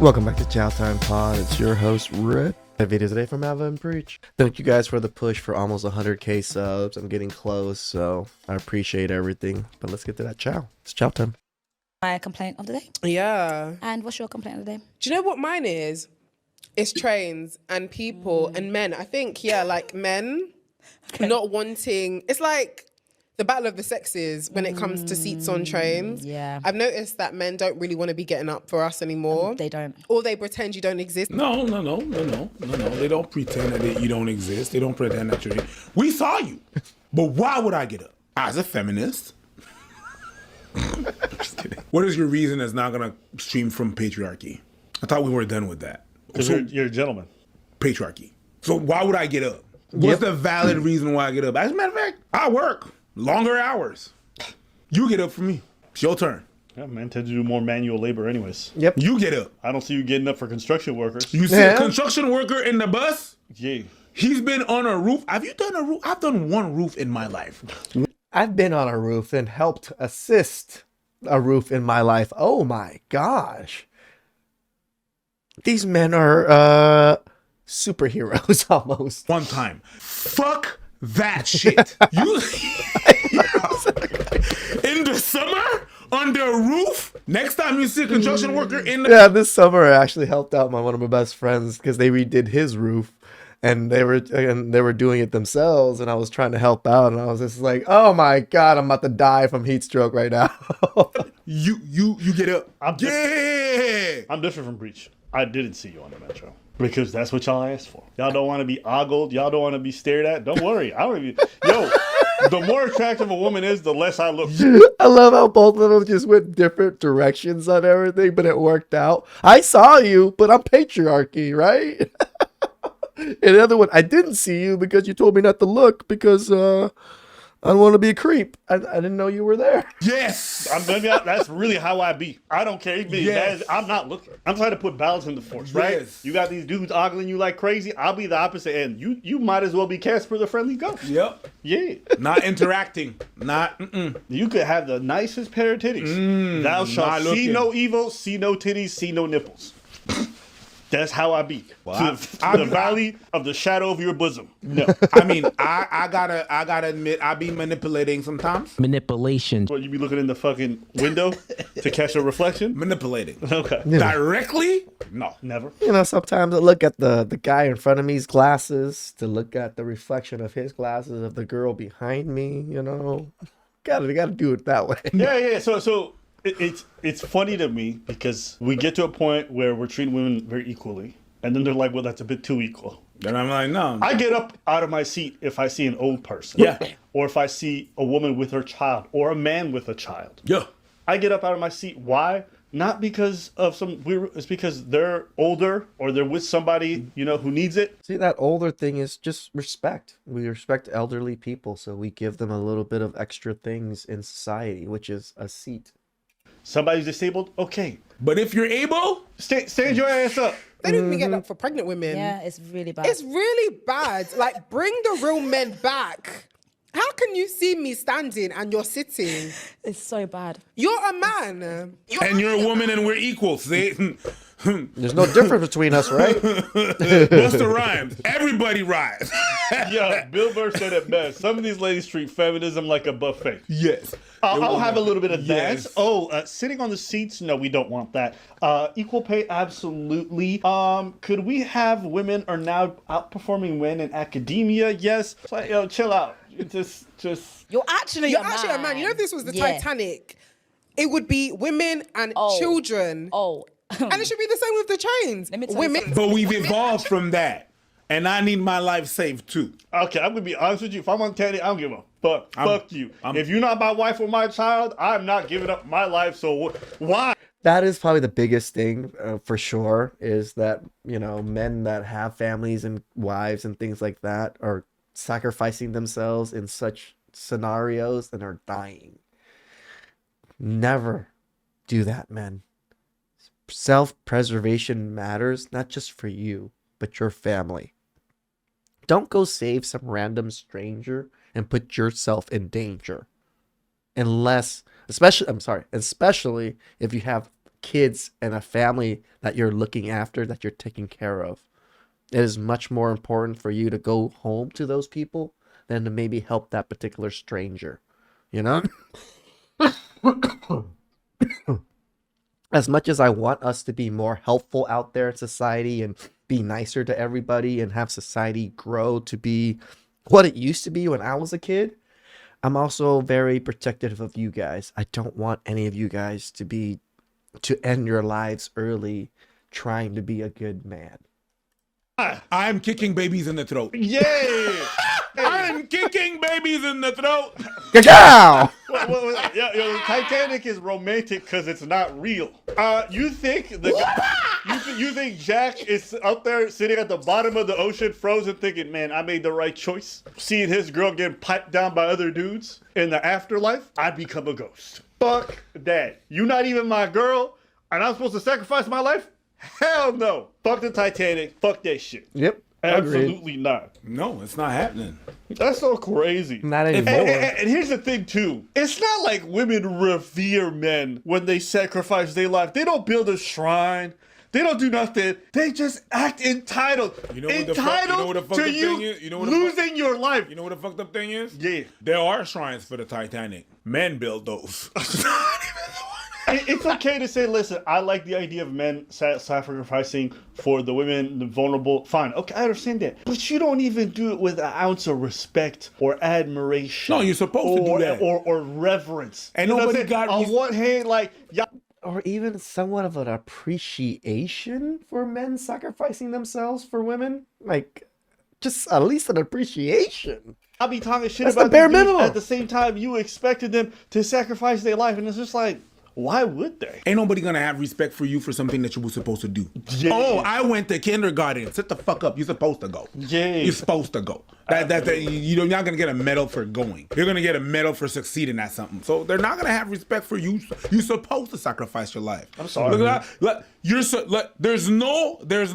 Welcome back to TheChowTimePod. It's your host, Rip. The video today from Alva and Preach. Thank you guys for the push for almost 100k subs. I'm getting close, so I appreciate everything. But let's get to that chow. It's chow time. My complaint of the day. Yeah. And what's your complaint of the day? Do you know what mine is? It's trains and people and men. I think, like men not wanting... It's like the battle of the sexes when it comes to seats on trains. Yeah. I've noticed that men don't really want to be getting up for us anymore. They don't. Or they pretend you don't exist. No. They don't pretend that you don't exist. They don't pretend that you're... We saw you. But why would I get up? As a feminist. Just kidding. What is your reason that's not going to stream from patriarchy? I thought we were done with that. Because you're a gentleman. Patriarchy. So why would I get up? What's the valid reason why I get up? As a matter of fact, I work longer hours. You get up for me. It's your turn. Yeah, men tend to do more manual labor anyways. Yep. You get up. I don't see you getting up for construction workers. You see a construction worker in the bus? Yeah. He's been on a roof. Have you done a roof? I've done one roof in my life. I've been on a roof and helped assist a roof in my life. Oh my gosh. These men are superheroes almost. One time. Fuck that shit. You in the summer on the roof. Next time you see a construction worker in the Yeah, this summer I actually helped out one of my best friends because they redid his roof. And they were doing it themselves, and I was trying to help out, and I was just like, "Oh my god, I'm about to die from heat stroke right now." you get up. I'm Yeah. different from Breach. I didn't see you on the metro. Because that's what y'all asked for. Y'all don't want to be ogled. Y'all don't want to be stared at. Don't worry. I don't even... Yo, the more attractive a woman is, the less I look. I love how both of them just went different directions on everything, but it worked out. I saw you, but I'm patriarchy, right? And the other one, I didn't see you because you told me not to look because I don't want to be a creep. I didn't know you were there. Yes. That's really how I be. I don't care. Yes. I'm not looking. I'm trying to put balance in the force, right? Yes. You got these dudes ogling you like crazy. I'll be the opposite end. You might as well be Casper the Friendly Ghost. Yep. Yeah. Not interacting. Not. You could have the nicest pair of titties. Thou shalt see looking. no evil, see no titties, see no nipples. That's how I be. Well, to the valley of the shadow of your bosom. No. I mean, I gotta admit, I be manipulating sometimes. Manipulation. What, you be looking in the fucking window to catch a reflection? Manipulating. Okay. Directly? No. Never. You know, sometimes I look at the guy in front of me's glasses to look at the reflection of his glasses of the girl behind me. You know, gotta do it that way. Yeah. So it's funny to me because we get to a point where we're treating women very equally. And then they're like, well, that's a bit too equal. Then I'm like, no. I get up out of my seat if I see an old person. Yeah. Or if I see a woman with her child or a man with a child. Yeah. I get up out of my seat. Why? Not because of it's because they're older or they're with somebody, who needs it. See, that older thing is just respect. We respect elderly people, so we give them a little bit of extra things in society, which is a seat. Somebody's disabled? Okay. But if you're able, Stand your ass up. They don't even get up for pregnant women. Yeah, it's really bad. It's really bad. Like, bring the real men back. How can you see me standing and you're sitting? It's so bad. You're a man. and you're a woman and we're equal. See? There's no difference between us, right? Busta Rhymes. Everybody rhymes. Yeah, Bill Burr said it best. Some of these ladies treat feminism like a buffet. Yes. I'll have a little bit of Yes. that. Sitting on the seats? No, we don't want that. Equal pay? Absolutely. Could we have women are now outperforming men in academia? Yes. It's like, chill out. Just. You're actually a man. You know, if this was the Yeah. Titanic, it would be women and children. Oh. And it should be the same with the trains. Let me tell you Women. something. But we've evolved from that. And I need my life saved too. Okay, I'm gonna be honest with you. If I'm on Titanic, I don't give a fuck. Fuck you. If you're not my wife or my child, I'm not giving up my life. So why? That is probably the biggest thing for sure, is that, men that have families and wives and things like that are sacrificing themselves in such scenarios and are dying. Never do that, men. Self-preservation matters, not just for you, but your family. Don't go save some random stranger and put yourself in danger. Especially if you have kids and a family that you're looking after, that you're taking care of. It is much more important for you to go home to those people than to maybe help that particular stranger, you know? As much as I want us to be more helpful out there in society and be nicer to everybody and have society grow to be what it used to be when I was a kid, I'm also very protective of you guys. I don't want any of you guys to end your lives early trying to be a good man. I'm kicking babies in the throat. Yay! I'm kicking babies in the throat. Cacao! The Titanic is romantic because it's not real. You think you think Jack is out there sitting at the bottom of the ocean, frozen, thinking, "Man, I made the right choice." Seeing his girl getting piped down by other dudes in the afterlife, I'd become a ghost. Fuck that. You not even my girl, and I'm supposed to sacrifice my life? Hell no. Fuck the Titanic. Fuck that shit. Yep. Absolutely not. No, it's not happening. That's so crazy. Not anymore. And here's the thing too. It's not like women revere men when they sacrifice their life. They don't build a shrine. They don't do nothing. They just act entitled. You know what the entitled fucked to up you thing is? losing your life. You know what the fucked up thing is? Yeah. There are shrines for the Titanic. Men build those. It's okay to say, listen, I like the idea of men sacrificing for the women, the vulnerable. Fine. Okay, I understand that. But you don't even do it with an ounce of respect or admiration. No, you're supposed to do that. Or reverence. And You know nobody what I'm saying? got On one hand, like, yeah. Or even somewhat of an appreciation for men sacrificing themselves for women. Like, just at least an appreciation. I'll be talking shit That's about the bare these dudes. minimum. At the same time, you expected them to sacrifice their life, and it's just like, why would they? Ain't nobody gonna have respect for you for something that you were supposed to do. Yeah. Oh, I went to kindergarten. Sit the fuck up. You're supposed to go. Yeah. You're supposed to go. You're not gonna get a medal for going. You're gonna get a medal for succeeding at something. So they're not gonna have respect for you. You're supposed to sacrifice your life. I'm sorry. There's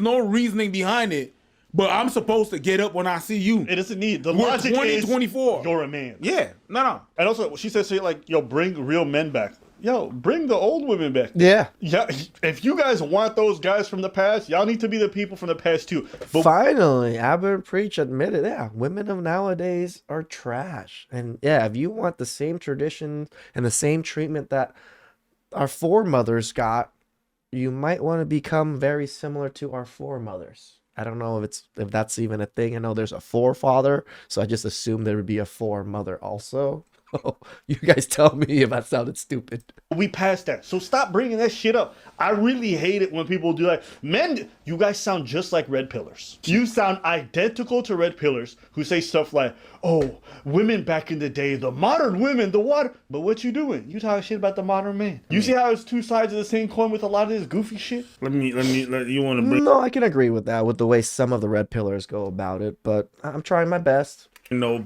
no reasoning behind it. But I'm supposed to get up when I see you. It doesn't need the We're logic 2024. is you're a man. Yeah, no. And also, she says shit like, "Yo, bring real men back." Yo, bring the old women back. Yeah. Yeah, if you guys want those guys from the past, y'all need to be the people from the past too. But Finally, Albert Preach admitted, yeah, women of nowadays are trash. And yeah, if you want the same tradition and the same treatment that our foremothers got, you might want to become very similar to our foremothers. I don't know if that's even a thing. I know there's a forefather, so I just assumed there would be a foremother also. You guys tell me if that sounded stupid. we passed that. So stop bringing that shit up. I really hate it when people do that. Men, you guys sound just like red pillars. You sound identical to red pillars who say stuff like, "Oh, women back in the day, the modern women, the water." But what you doing? You talking shit about the modern man. You see how it's two sides of the same coin with a lot of this goofy shit? You want to bring No, I can agree with that, with the way some of the red pillars go about it, but I'm trying my best.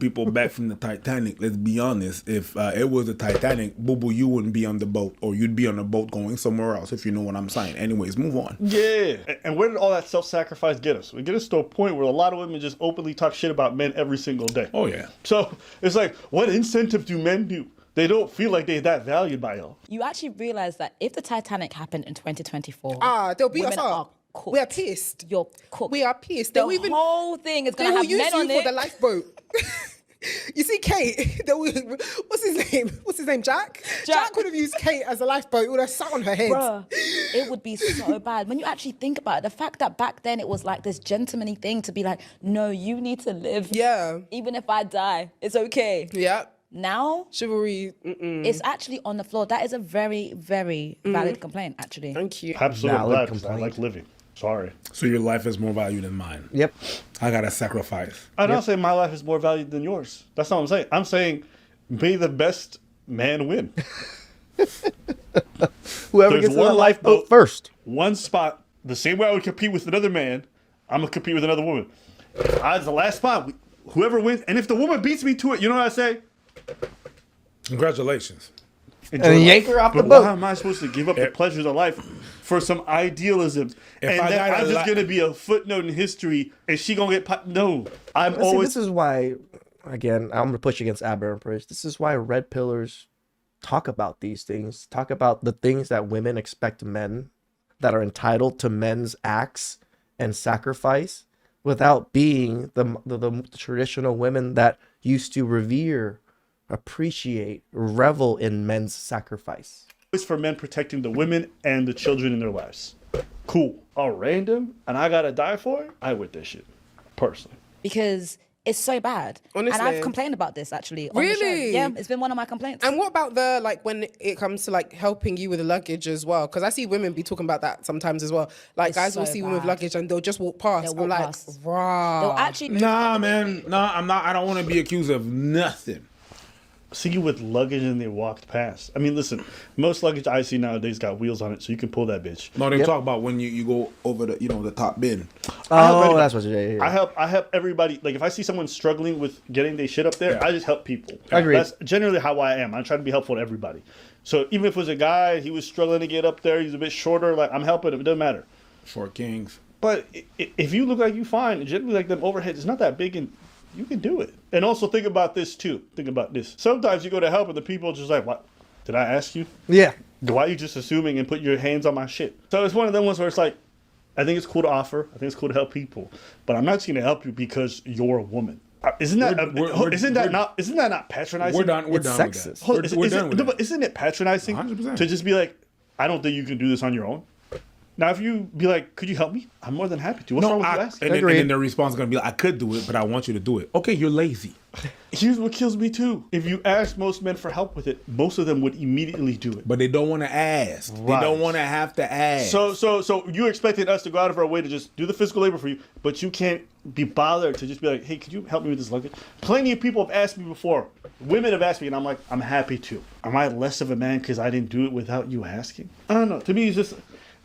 people back from the Titanic. Let's be honest. If it was the Titanic, boo boo, you wouldn't be on the boat, or you'd be on a boat going somewhere else. If you know what I'm saying. Anyways, move on. Yeah. And where did all that self-sacrifice get us? It get us to a point where a lot of women just openly talk shit about men every single day. Oh yeah. So it's like, what incentive do men do? They don't feel like they're that valued by y'all. You actually realize that if the Titanic happened in 2024, they'll beat us women are up. cooked. We are pissed. You're cooked. We are pissed. The They'll even whole thing is they gonna will have use men you on for it. the lifeboat. You see, Kate. What's his name? What's his name? Jack. Jack would have used Kate as a lifeboat. It would have sat on her head. Bruh, it would be so bad. When you actually think about it, the fact that back then it was like this gentlemanly thing to be like, no, you need to live. Yeah. Even if I die, it's okay. Yeah. Now, Chivalry. it's actually on the floor. That is a very, very valid complaint, actually. Thank you. Absolutely Valid glad, 'cause I complaint. like living. Sorry. So your life is more valuable than mine. Yep. I gotta sacrifice. I'm not saying my life is more valued than yours. That's not what I'm saying. I'm saying may the best man win. Whoever There's gets in the one lifeboat lifeboat. first. One spot, the same way I would compete with another man, I'm going to compete with another woman. It's the last spot. Whoever wins, and if the woman beats me to it, you know what I say? Congratulations. Enjoy And life. yank her off the But boat. why am I supposed to give up the pleasures of life for some idealism? And I then got I'm a just lot- going to be a footnote in history, and she going to get... No. I'm See, always... this is why, again, I'm going to push against Aberrant Bridge. This is why red pillars talk about these things. Talk about the things that women expect men, that are entitled to men's acts and sacrifice, without being the traditional women that used to revere, appreciate, revel in men's sacrifice. It's for men protecting the women and the children in their lives. Cool. All random, and I gotta die for it? I with this shit, personally. Because it's so bad. Honestly. And I've complained about this actually. On the show. Really? Yeah, it's been one of my complaints. And what about the, like, when it comes to like helping you with the luggage as well? Because I see women be talking about that sometimes as well. Like, It's guys will so see women with bad. luggage and they'll just walk past. They'll I'm walk like, past. rah. They'll actually Nah, man. Nah, I'm not. I don't want to be accused of nothing. See you with luggage and they walked past. I mean, listen, most luggage I see nowadays got wheels on it, so you can pull that bitch. No, they talk about when you go over the the top bin. Oh, that's what you're. I help everybody. Like, if I see someone struggling with getting their shit up there, Yeah. I just help people. Agreed. That's generally how I am. I try to be helpful to everybody. So even if it was a guy, he was struggling to get up there, he's a bit shorter, like, I'm helping him. It doesn't matter. Short kings. But if you look like you fine, generally like them overheads, it's not that big and you can do it. And also think about this too. Think about this. Sometimes you go to help and the people are just like, what? Did I ask you? Yeah. Why are you just assuming and put your hands on my shit? So it's one of them ones where it's like, I think it's cool to offer. I think it's cool to help people. But I'm not just going to help you because you're a woman. Isn't that not patronizing? We're done. We're It's done sexist. with that. Hold- We're is done it- with no, that. but isn't it patronizing 100%. to just be like, I don't think you can do this on your own? Now, if you be like, could you help me? I'm more than happy to. What's wrong with you asking? and then their response is gonna be like, I could do it, but I want you to do it. Okay, you're lazy. Here's what kills me too. If you ask most men for help with it, most of them would immediately do it. But they don't want to ask. Right. They don't want to have to ask. So you expected us to go out of our way to just do the physical labor for you, but you can't be bothered to just be like, hey, could you help me with this luggage? Plenty of people have asked me before. Women have asked me, and I'm like, I'm happy to. Am I less of a man because I didn't do it without you asking? I don't know. To me, it's just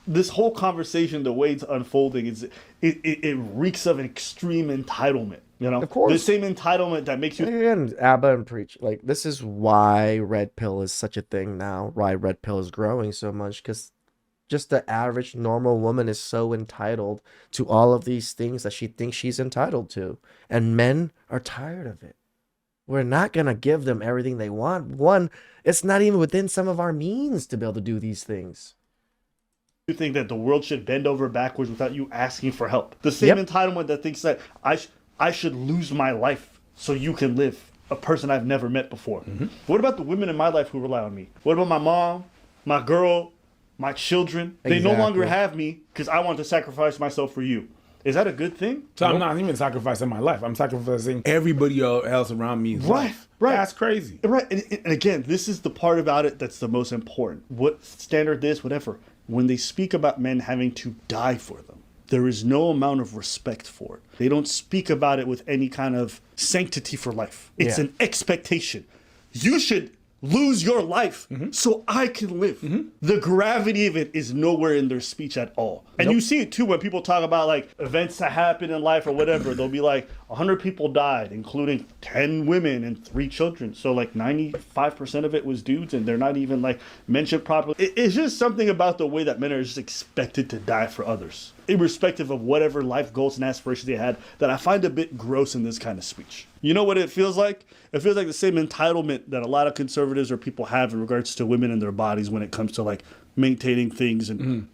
this whole conversation, the way it's unfolding, it reeks of an extreme entitlement. You know, Of course. the same entitlement that makes you. Again, Abba and Preach. Like, this is why Red Pill is such a thing now. Why Red Pill is growing so much. Because just the average normal woman is so entitled to all of these things that she thinks she's entitled to. And men are tired of it. We're not going to give them everything they want. One, it's not even within some of our means to be able to do these things. You think that the world should bend over backwards without you asking for help. The same entitlement that thinks that I should lose my life so you can live. A person I've never met before. Mm-hmm. What about the women in my life who rely on me? What about my mom, my girl, my children? They no longer Exactly. have me because I want to sacrifice myself for you. Is that a good thing? So I'm not even sacrificing my life. I'm sacrificing everybody else around me's life. Right. That's crazy. Right. And again, this is the part about it that's the most important. What standard this, whatever. When they speak about men having to die for them, there is no amount of respect for it. They don't speak about it with any kind of sanctity for life. It's an expectation. You should lose your life so I can live. The gravity of it is nowhere in their speech at all. And you see it too when people talk about like events that happen in life or whatever. They'll be like 100 people died, including 10 women and 3 children. So like 95% of it was dudes and they're not even like mentioned properly. It's just something about the way that men are just expected to die for others, irrespective of whatever life goals and aspirations they had, that I find a bit gross in this kind of speech. You know what it feels like? It feels like the same entitlement that a lot of conservatives or people have in regards to women and their bodies when it comes to like maintaining things. And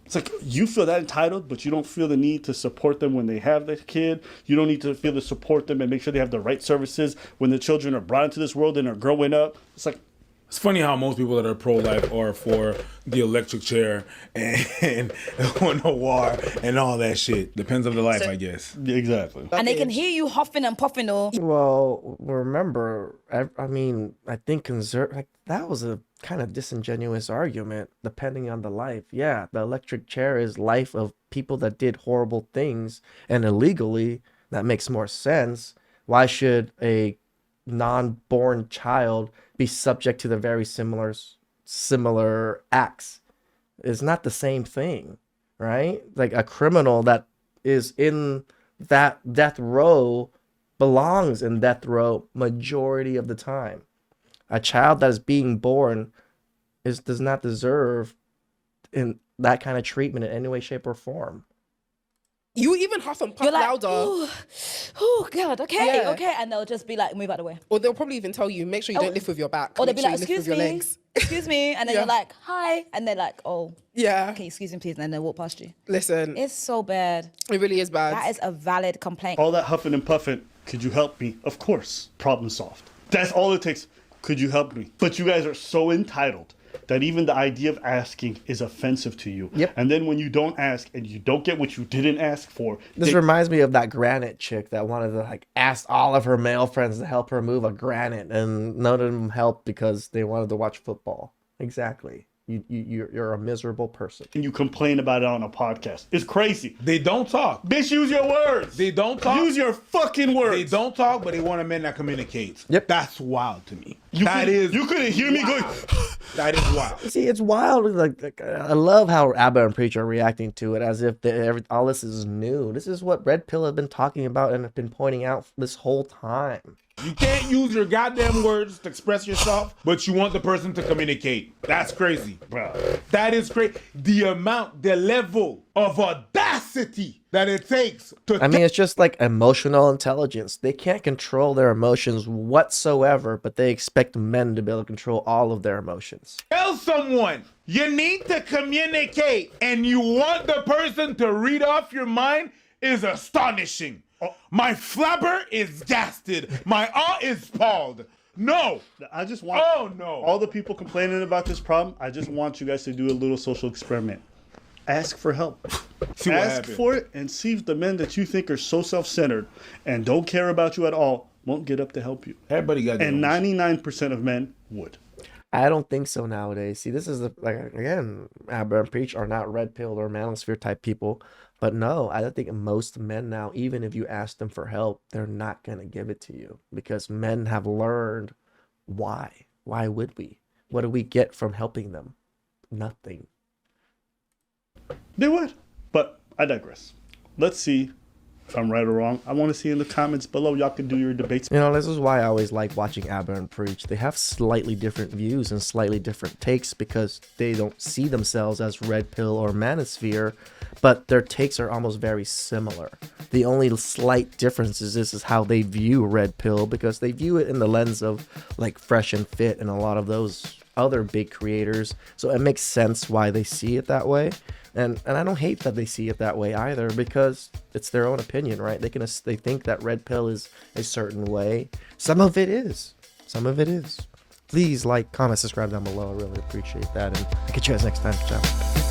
it's like, you feel that entitled, but you don't feel the need to support them when they have their kid. You don't need to feel to support them and make sure they have the right services when the children are brought into this world and are growing up. It's like, It's funny how most people that are pro-life are for the electric chair and no war and all that shit. Depends on the life, I guess. exactly. And they can hear you huffing and puffing all. Well, remember, I mean, I think that was a kind of disingenuous argument, depending on the life. Yeah, the electric chair is life of people that did horrible things and illegally. That makes more sense. Why should a non-born child be subject to the very similar acts? It's not the same thing, right? Like a criminal that is in that death row belongs in death row majority of the time. A child that is being born does not deserve in that kind of treatment in any way, shape, or form. You even huff and puff You're like, louder. oh God, okay, Yeah. okay, and they'll just be like, move out the way. Or they'll probably even tell you, make sure you don't lift with your back. Or they'll Make be sure like, you lift excuse with your me, legs. excuse me, and then Yeah. you're like, hi, and they're like, oh, Yeah. okay, excuse me, please, and then they'll walk past you. Listen, It's so bad. it really is bad. That is a valid complaint. All that huffing and puffing. Could you help me? Of course. Problem solved. That's all it takes. Could you help me? But you guys are so entitled that even the idea of asking is offensive to you. Yep. And then when you don't ask and you don't get what you didn't ask for, This reminds me of that granite chick that wanted to like ask all of her male friends to help her move a granite, and none of them helped because they wanted to watch football. Exactly. You're a miserable person. and you complain about it on a podcast. It's crazy. They don't talk. Bitch, use your words. They don't talk. Use your fucking words. They don't talk, but they want a man that communicates. Yep. That's wild to me. You You couldn't hear me going. That is wild. See, it's wild. Like I love how Abba and Preach are reacting to it as if all this is new. This is what Red Pill has been talking about and have been pointing out this whole time. You can't use your goddamn words to express yourself, but you want the person to communicate. That's crazy. Bro. That is crazy. The level of audacity that it takes to I mean, it's just like emotional intelligence. They can't control their emotions whatsoever, but they expect men to be able to control all of their emotions. tell someone you need to communicate and you want the person to read off your mind is astonishing. My flabber is gasted. My aunt is palled. No. I just want all the people complaining about this problem, I just want you guys to do a little social experiment. Ask for help. See what Ask happens. for it and see if the men that you think are so self-centered and don't care about you at all won't get up to help you. Everybody got their And own 99% of men would. I don't think so nowadays. See, this is again, Abba and Preach are not red pill or manosphere type people. But no, I don't think most men now, even if you ask them for help, they're not going to give it to you because men have learned why. Why would we? What do we get from helping them? Nothing. They would. But I digress. Let's see if I'm right or wrong. I want to see in the comments below. Y'all can do your debates. You know, this is why I always like watching Abba and Preach. They have slightly different views and slightly different takes because they don't see themselves as red pill or manosphere, but their takes are almost very similar. The only slight difference is how they view red pill because they view it in the lens of like Fresh and Fit and a lot of those other big creators. So it makes sense why they see it that way. And I don't hate that they see it that way either because it's their own opinion, right? They think that red pill is a certain way. Some of it is. Some of it is. Please like, comment, subscribe down below. I really appreciate that. And I'll catch you guys next time. Ciao.